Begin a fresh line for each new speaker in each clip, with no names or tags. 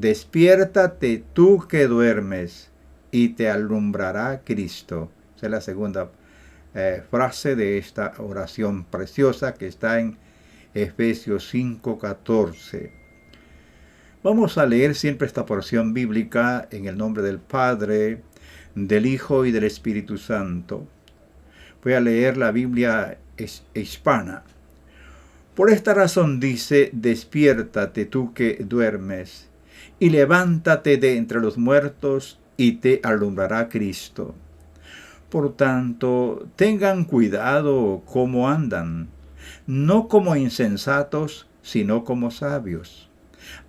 despiértate tú que duermes y te alumbrará Cristo. Esa es la segunda frase de esta oración preciosa que está en Efesios 5:14. Vamos a leer siempre esta porción bíblica en el nombre del Padre, del Hijo y del Espíritu Santo. Voy a leer la Biblia hispana. Por esta razón dice, despiértate tú que duermes, y levántate de entre los muertos, y te alumbrará Cristo. Por tanto, tengan cuidado cómo andan, no como insensatos, sino como sabios,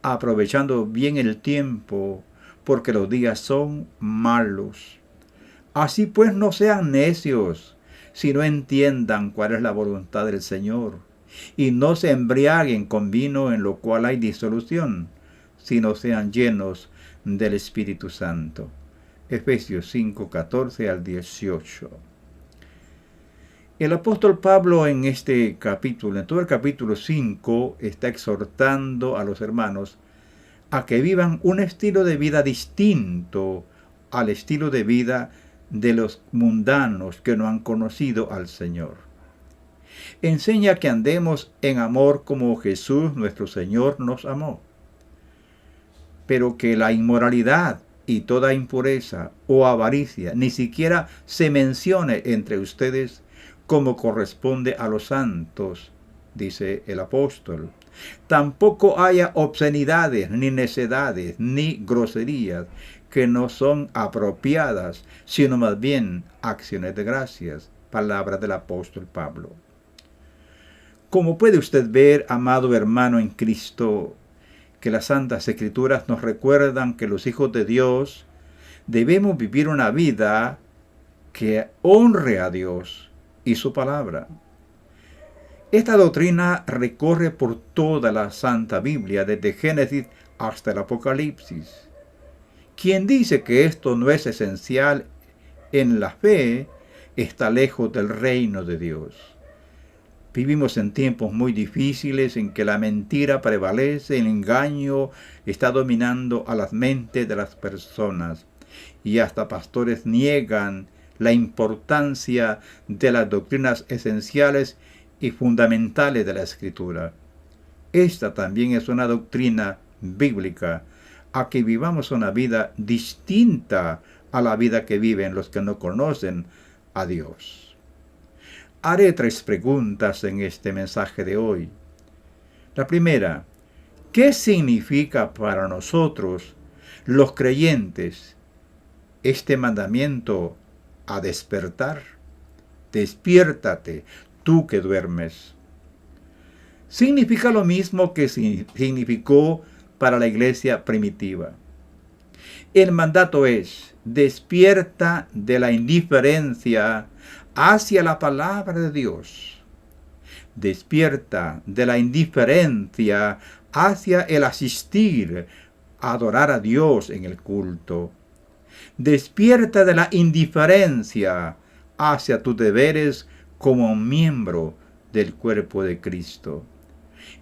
aprovechando bien el tiempo, porque los días son malos. Así pues no sean necios, sino entiendan cuál es la voluntad del Señor, y no se embriaguen con vino en lo cual hay disolución, sino sean llenos del Espíritu Santo. Efesios 5:14 al 18. El apóstol Pablo en este capítulo, en todo el capítulo 5, está exhortando a los hermanos a que vivan un estilo de vida distinto al estilo de vida de los mundanos que no han conocido al Señor. Enseña que andemos en amor como Jesús nuestro Señor nos amó, pero que la inmoralidad y toda impureza o avaricia ni siquiera se mencione entre ustedes como corresponde a los santos, dice el apóstol. Tampoco haya obscenidades, ni necedades, ni groserías, que no son apropiadas, sino más bien acciones de gracias. Palabras del apóstol Pablo. Como puede usted ver, amado hermano en Cristo, que las Santas Escrituras nos recuerdan que los hijos de Dios debemos vivir una vida que honre a Dios y su palabra. Esta doctrina recorre por toda la Santa Biblia, desde Génesis hasta el Apocalipsis. Quien dice que esto no es esencial en la fe, está lejos del reino de Dios. Vivimos en tiempos muy difíciles en que la mentira prevalece, el engaño está dominando a las mentes de las personas, y hasta pastores niegan la importancia de las doctrinas esenciales y fundamentales de la Escritura. Esta también es una doctrina bíblica, a que vivamos una vida distinta a la vida que viven los que no conocen a Dios. Haré 3 preguntas en este mensaje de hoy. La primera, ¿qué significa para nosotros, los creyentes, este mandamiento a despertar? Despiértate, tú que duermes. Significa lo mismo que significó para la iglesia primitiva. El mandato es: despierta de la indiferencia hacia la palabra de Dios. Despierta de la indiferencia hacia el asistir a adorar a Dios en el culto. Despierta de la indiferencia hacia tus deberes como miembro del cuerpo de Cristo.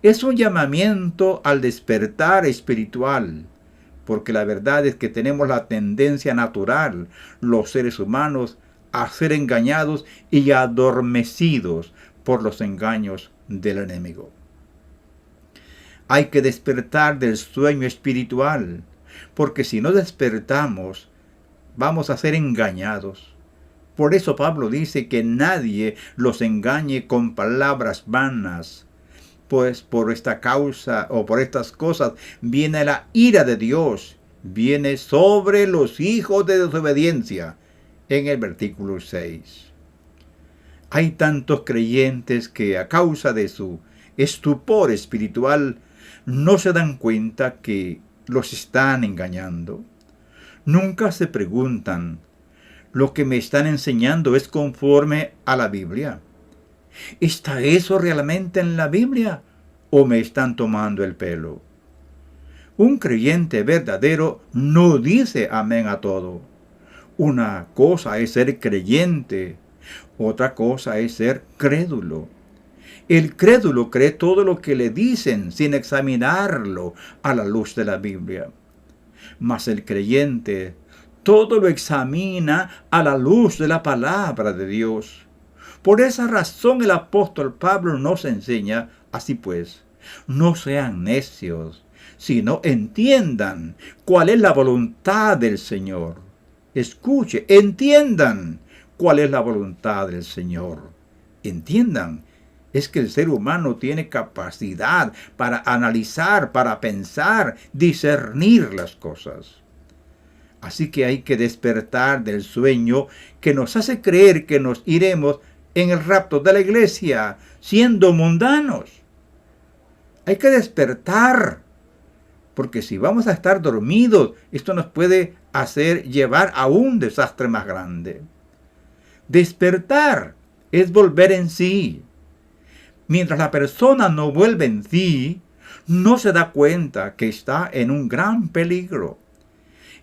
Es un llamamiento al despertar espiritual, porque la verdad es que tenemos la tendencia natural, los seres humanos, a ser engañados y adormecidos por los engaños del enemigo. Hay que despertar del sueño espiritual, porque si no despertamos, vamos a ser engañados. Por eso Pablo dice que nadie los engañe con palabras vanas, pues por esta causa o por estas cosas viene la ira de Dios, viene sobre los hijos de desobediencia, en el versículo 6. Hay tantos creyentes que a causa de su estupor espiritual no se dan cuenta que los están engañando. Nunca se preguntan, ¿lo que me están enseñando es conforme a la Biblia? ¿Está eso realmente en la Biblia o me están tomando el pelo? Un creyente verdadero no dice amén a todo. Una cosa es ser creyente, otra cosa es ser crédulo. El crédulo cree todo lo que le dicen sin examinarlo a la luz de la Biblia. Mas el creyente todo lo examina a la luz de la palabra de Dios. Por esa razón el apóstol Pablo nos enseña, así pues, no sean necios, sino entiendan cuál es la voluntad del Señor. Escuche, entiendan cuál es la voluntad del Señor. Entiendan, es que el ser humano tiene capacidad para analizar, para pensar, discernir las cosas. Así que hay que despertar del sueño que nos hace creer que nos iremos en el rapto de la iglesia siendo mundanos. Hay que despertar, porque si vamos a estar dormidos, esto nos puede hacer llevar a un desastre más grande. Despertar es volver en sí. Mientras la persona no vuelve en sí, no se da cuenta que está en un gran peligro.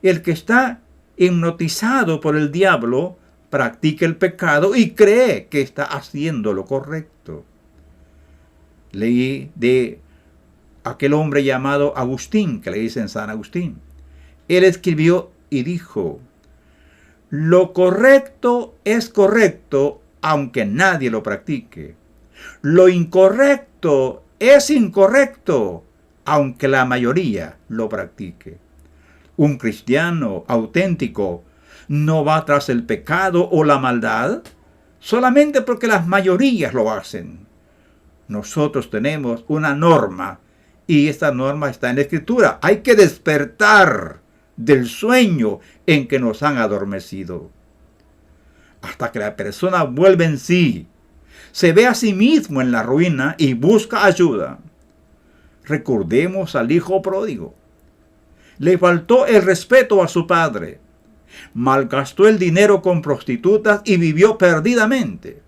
El que está hipnotizado por el diablo practica el pecado y cree que está haciendo lo correcto. Leí de aquel hombre llamado Agustín, que le dicen San Agustín. Él escribió y dijo: lo correcto es correcto aunque nadie lo practique. Lo incorrecto es incorrecto aunque la mayoría lo practique. Un cristiano auténtico no va tras el pecado o la maldad solamente porque las mayorías lo hacen. Nosotros tenemos una norma y esta norma está en la Escritura. Hay que despertar del sueño en que nos han adormecido. Hasta que la persona vuelve en sí, se ve a sí mismo en la ruina y busca ayuda. Recordemos al hijo pródigo. Le faltó el respeto a su padre. Malgastó el dinero con prostitutas y vivió perdidamente.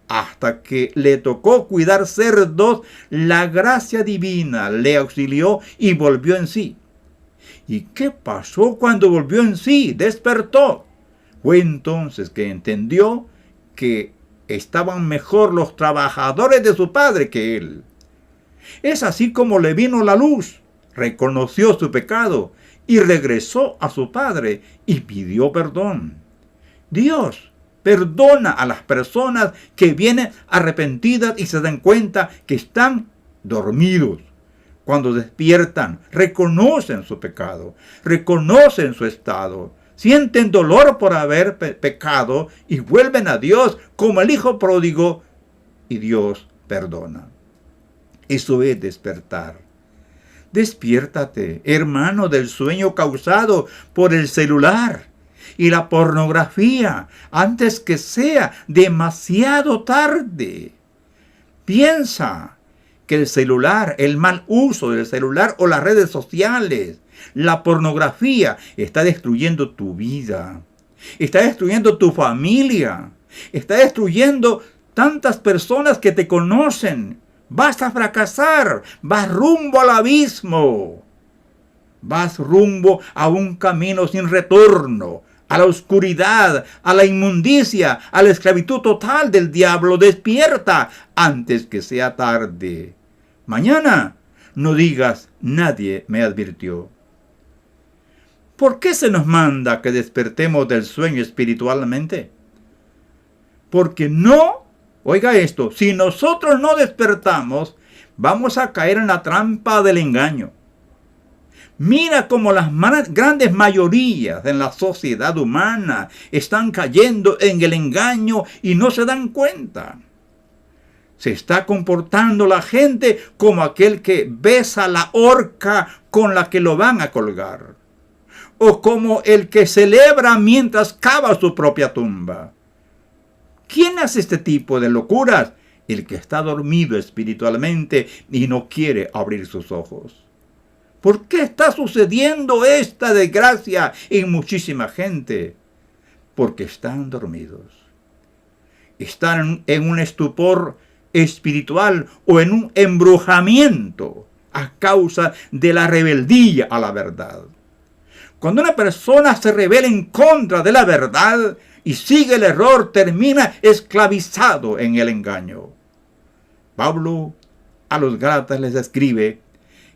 Hasta que le tocó cuidar cerdos, la gracia divina le auxilió y volvió en sí. ¿Y qué pasó cuando volvió en sí? Despertó. Fue entonces que entendió que estaban mejor los trabajadores de su padre que él. Es así como le vino la luz. Reconoció su pecado y regresó a su padre y pidió perdón. Dios perdona a las personas que vienen arrepentidas y se dan cuenta que están dormidos. Cuando despiertan, reconocen su pecado, reconocen su estado, sienten dolor por haber pecado y vuelven a Dios como el hijo pródigo y Dios perdona. Eso es despertar. Despiértate, hermano, del sueño causado por el celular y la pornografía antes que sea demasiado tarde. Piensa que el celular, el mal uso del celular o las redes sociales, la pornografía está destruyendo tu vida, está destruyendo tu familia, está destruyendo tantas personas que te conocen. Vas a fracasar, vas rumbo al abismo, vas rumbo a un camino sin retorno, a la oscuridad, a la inmundicia, a la esclavitud total del diablo. Despierta antes que sea tarde. Mañana no digas, nadie me advirtió. ¿Por qué se nos manda que despertemos del sueño espiritualmente? Porque oiga esto, si nosotros no despertamos, vamos a caer en la trampa del engaño. Mira cómo las grandes mayorías en la sociedad humana están cayendo en el engaño y no se dan cuenta. Se está comportando la gente como aquel que besa la horca con la que lo van a colgar. O como el que celebra mientras cava su propia tumba. ¿Quién hace este tipo de locuras? El que está dormido espiritualmente y no quiere abrir sus ojos. ¿Por qué está sucediendo esta desgracia en muchísima gente? Porque están dormidos. Están en un estupor espiritual o en un embrujamiento a causa de la rebeldía a la verdad. Cuando una persona se rebela en contra de la verdad y sigue el error, termina esclavizado en el engaño. Pablo a los Gálatas les escribe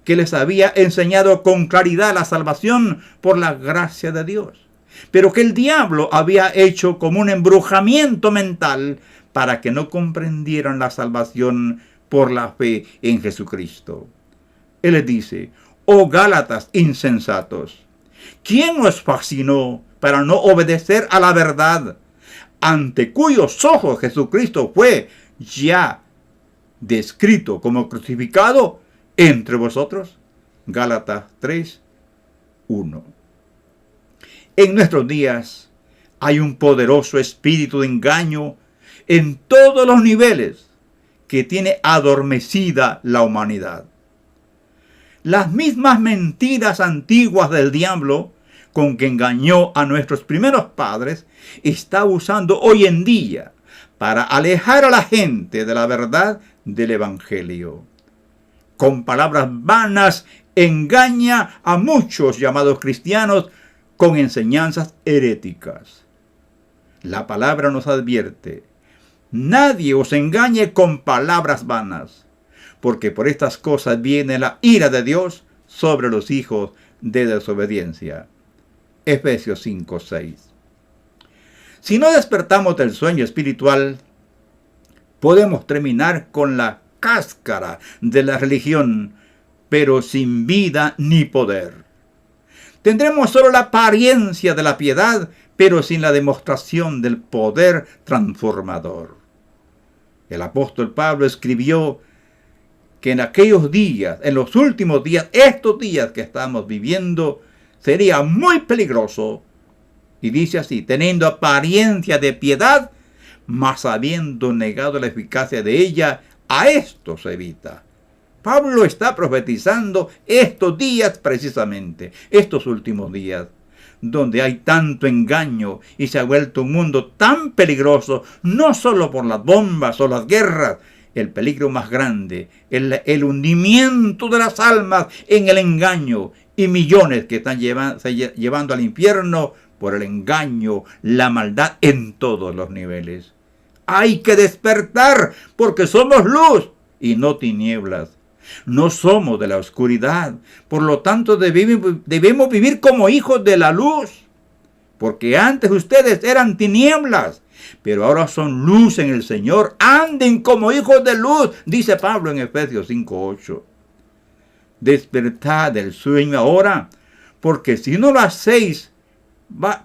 que les había enseñado con claridad la salvación por la gracia de Dios, pero que el diablo había hecho como un embrujamiento mental para que no comprendieran la salvación por la fe en Jesucristo. Él les dice: oh Gálatas insensatos, ¿quién os fascinó para no obedecer a la verdad, ante cuyos ojos Jesucristo fue ya descrito como crucificado entre vosotros? Gálatas 3:1. En nuestros días hay un poderoso espíritu de engaño en todos los niveles que tiene adormecida la humanidad. Las mismas mentiras antiguas del diablo con que engañó a nuestros primeros padres está usando hoy en día para alejar a la gente de la verdad del Evangelio. Con palabras vanas engaña a muchos llamados cristianos con enseñanzas heréticas. La palabra nos advierte: nadie os engañe con palabras vanas, porque por estas cosas viene la ira de Dios sobre los hijos de desobediencia. Efesios 5:6. Si no despertamos del sueño espiritual, podemos terminar con la cáscara de la religión, pero sin vida ni poder. Tendremos solo la apariencia de la piedad, pero sin la demostración del poder transformador. El apóstol Pablo escribió que en aquellos días, en los últimos días, estos días que estamos viviendo, sería muy peligroso. Y dice así: teniendo apariencia de piedad, mas habiendo negado la eficacia de ella, a esto se evita. Pablo está profetizando estos días precisamente, estos últimos días, donde hay tanto engaño y se ha vuelto un mundo tan peligroso, no solo por las bombas o las guerras. El peligro más grande es el hundimiento de las almas en el engaño, y millones que están llevando al infierno por el engaño, la maldad en todos los niveles. Hay que despertar, porque somos luz y no tinieblas. No somos de la oscuridad, por lo tanto debemos vivir como hijos de la luz, porque antes ustedes eran tinieblas, pero ahora son luz en el Señor. Anden como hijos de luz, dice Pablo en Efesios 5:8. Despertad del sueño ahora, porque si no lo hacéis,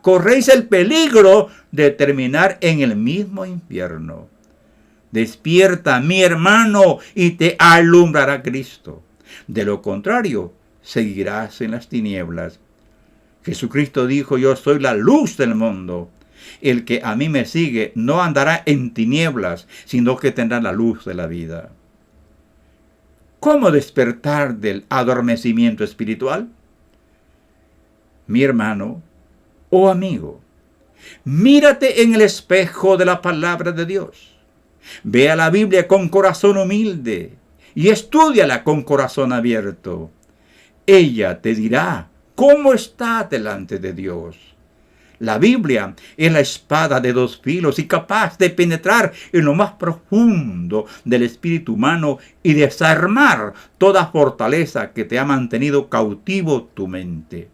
corréis el peligro de terminar en el mismo infierno. Despierta, mi hermano, y te alumbrará Cristo. De lo contrario, seguirás en las tinieblas. Jesucristo dijo: yo soy la luz del mundo. El que a mí me sigue no andará en tinieblas, sino que tendrá la luz de la vida. ¿Cómo despertar del adormecimiento espiritual? Mi hermano o amigo, mírate en el espejo de la palabra de Dios. Ve a la Biblia con corazón humilde y estúdiala con corazón abierto. Ella te dirá cómo está delante de Dios. La Biblia es la espada de dos filos y capaz de penetrar en lo más profundo del espíritu humano y desarmar toda fortaleza que te ha mantenido cautivo tu mente.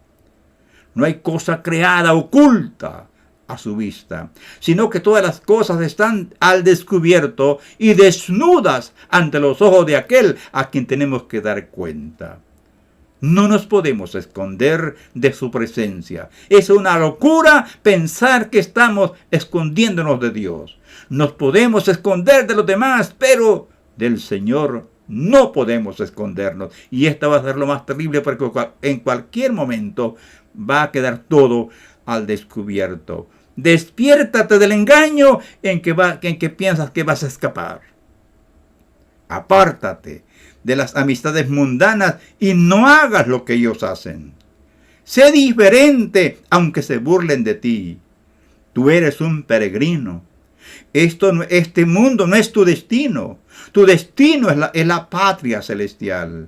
No hay cosa creada oculta a su vista, sino que todas las cosas están al descubierto y desnudas ante los ojos de aquel a quien tenemos que dar cuenta. No nos podemos esconder de su presencia. Es una locura pensar que estamos escondiéndonos de Dios. Nos podemos esconder de los demás, pero del Señor no podemos escondernos. Y esta va a ser lo más terrible, porque en cualquier momento va a quedar todo al descubierto. Despiértate del engaño en que piensas que vas a escapar. Apártate de las amistades mundanas y no hagas lo que ellos hacen. Sé diferente, aunque se burlen de ti. Tú eres un peregrino. Este mundo no es tu destino. Tu destino es la patria celestial.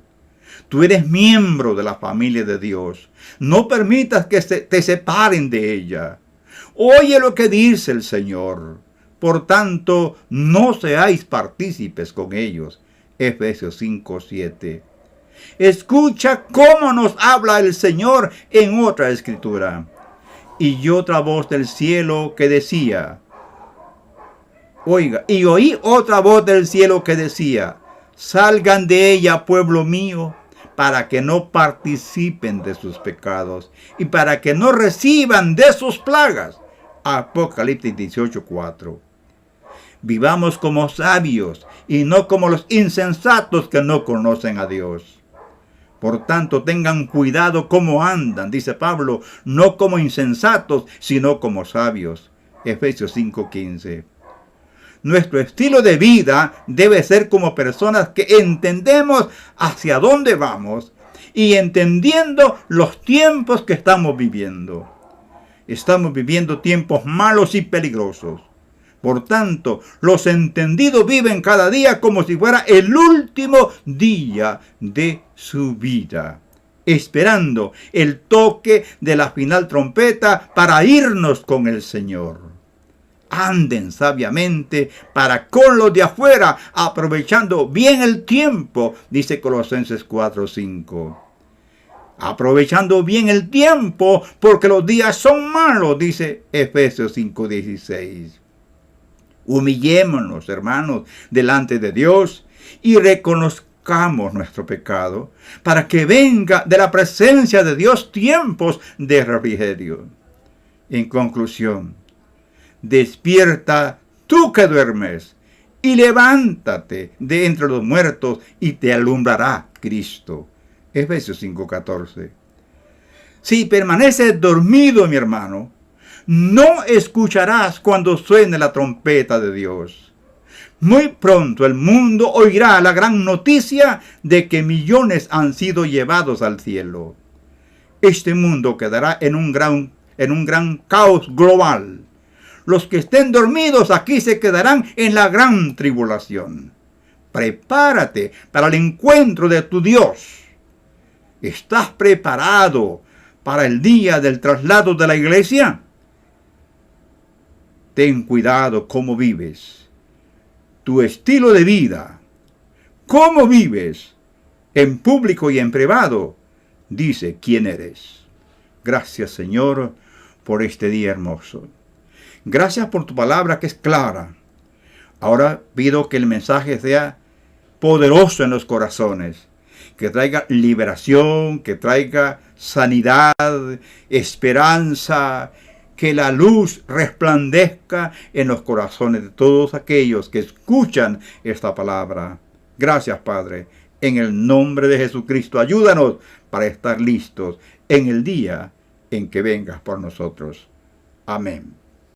Tú eres miembro de la familia de Dios. No permitas que te separen de ella. Oye lo que dice el Señor. Por tanto, no seáis partícipes con ellos. Efesios 5:7. Escucha cómo nos habla el Señor en otra escritura. Y otra voz del cielo que decía, oiga, y oí otra voz del cielo que decía, salgan de ella, pueblo mío, para que no participen de sus pecados y para que no reciban de sus plagas. Apocalipsis 18:4. Vivamos como sabios y no como los insensatos que no conocen a Dios. Por tanto, tengan cuidado cómo andan, dice Pablo, no como insensatos, sino como sabios. Efesios 5:15. Nuestro estilo de vida debe ser como personas que entendemos hacia dónde vamos y entendiendo los tiempos que estamos viviendo. Estamos viviendo tiempos malos y peligrosos. Por tanto, los entendidos viven cada día como si fuera el último día de su vida, esperando el toque de la final trompeta para irnos con el Señor. Anden sabiamente para con los de afuera, aprovechando bien el tiempo, dice Colosenses 4:5. Aprovechando bien el tiempo, porque los días son malos, dice Efesios 5:16. Humillémonos, hermanos, delante de Dios y reconozcamos nuestro pecado para que venga de la presencia de Dios tiempos de refrigerio. En conclusión, despierta tú que duermes y levántate de entre los muertos y te alumbrará Cristo. Efesios 5:14. Si permaneces dormido, mi hermano, no escucharás cuando suene la trompeta de Dios. Muy pronto el mundo oirá la gran noticia de que millones han sido llevados al cielo. Este mundo quedará en un gran caos global. Los que estén dormidos aquí se quedarán en la gran tribulación. Prepárate para el encuentro de tu Dios. ¿Estás preparado para el día del traslado de la iglesia? Ten cuidado cómo vives, tu estilo de vida, cómo vives, en público y en privado, dice quién eres. Gracias, Señor, por este día hermoso. Gracias por tu palabra que es clara. Ahora pido que el mensaje sea poderoso en los corazones, que traiga liberación, que traiga sanidad, esperanza, que la luz resplandezca en los corazones de todos aquellos que escuchan esta palabra. Gracias, Padre. En el nombre de Jesucristo, ayúdanos para estar listos en el día en que vengas por nosotros. Amén.